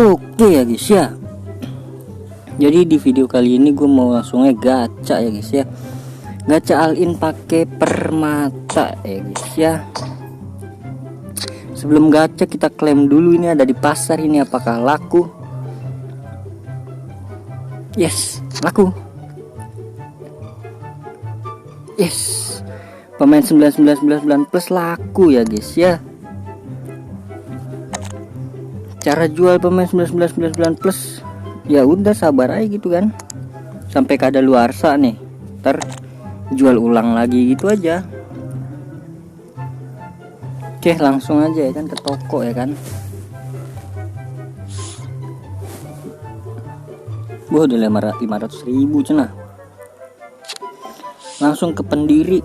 Oke ya guys ya. Jadi di video kali ini gue mau langsungnya gacha ya guys ya. Gacha all in pakai permata ya guys ya. Sebelum gacha kita klaim dulu ini ada di pasar ini apakah laku. Yes, laku. Yes. Pemain 9999 plus laku ya guys ya. Cara jual pemain 9999 plus ya udah sabar aja gitu kan, sampai kadaluarsa nih, ntar jual ulang lagi gitu aja. Oke, langsung aja ya kan ke toko ya kan. Gua udah 500.000 cenah. Langsung ke pendiri.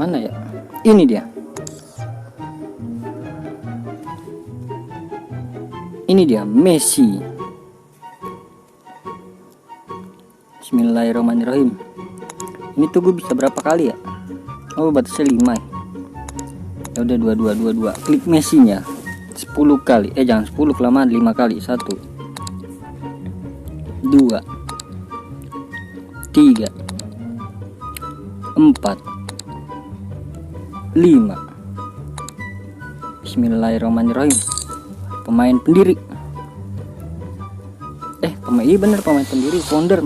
Mana ya? Ini dia. Ini dia Messi. Bismillahirrahmanirrahim. Ini tuh gue bisa berapa kali ya? Oh, batasnya 5 ya. Ya udah 2222. Klik Messi-nya 10 kali. Jangan 10 kelamaan, 5 kali. 1 2 3 4 5. Bismillahirrahmanirrahim. Pemain pendiri. Iya bener, pemain pendiri, founder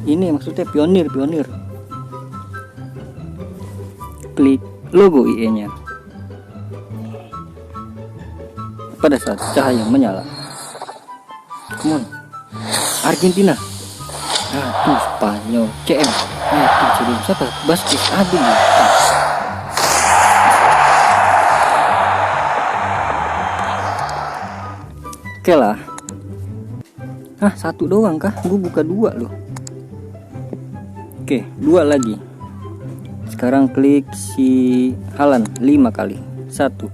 ini maksudnya pionir. Klik logo IE-nya. Pada saat cahaya menyala. Come on. Argentina. Spanyol, CM. Siapa? Basket Adi. Oke lah. Satu doang kah? Gue buka 2 loh. Oke, 2 lagi. Sekarang klik si Haaland 5 kali. 1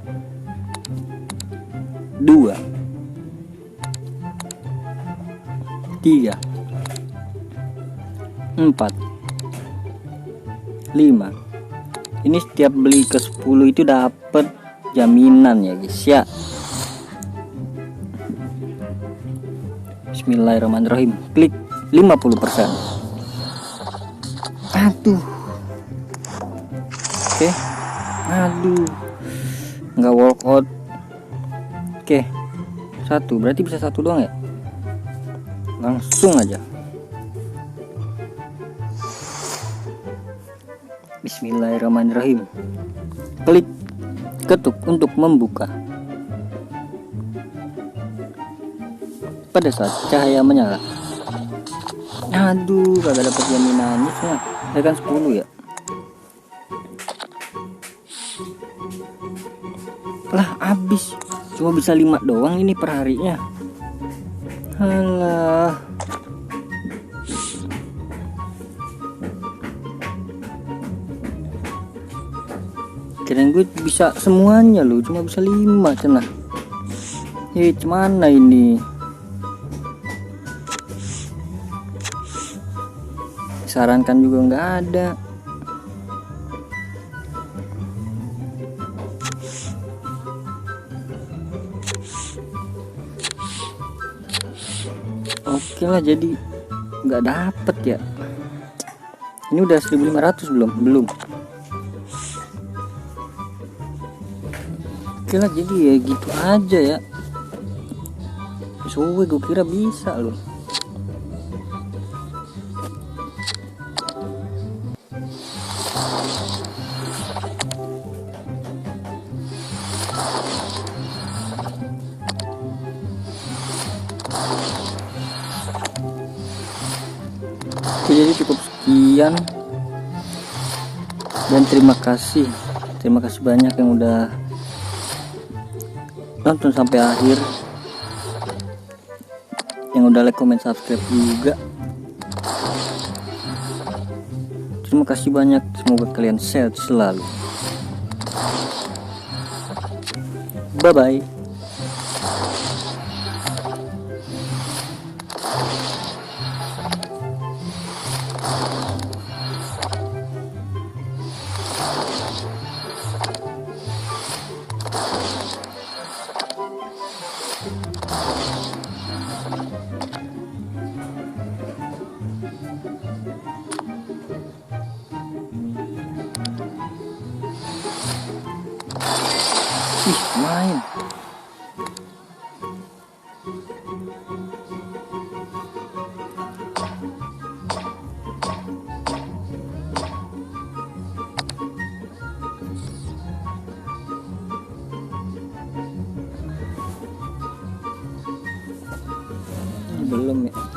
2 3 4 5. Ini setiap beli ke 10 itu dapat jaminan ya guys ya. Bismillahirrahmanirrahim. Klik 50%. Aduh. Oke. Aduh. Nggak walk out. Oke. 1. Berarti bisa 1 doang ya. Langsung aja. Bismillahirrahmanirrahim. Klik ketuk untuk membuka. Pada saat cahaya menyala. Aduh, kagak dapat jaminannya semua. Ya kan 10 ya. Lah habis. Cuma bisa 5 doang ini per harinya. Alah. Kirain gue bisa semuanya loh, cuma bisa 5 cenah. Gimana ini? Sarankan juga nggak ada. Oke lah, jadi nggak dapet ya. Ini udah 1.500 belum. Oke lah, jadi ya gitu aja ya. Soalnya gue kira bisa loh. Oke, jadi cukup sekian dan terima kasih banyak yang udah nonton sampai akhir, yang udah like, comment, subscribe juga. Terima kasih banyak, semoga kalian sehat selalu. Bye bye. Ih, main. Belum ya.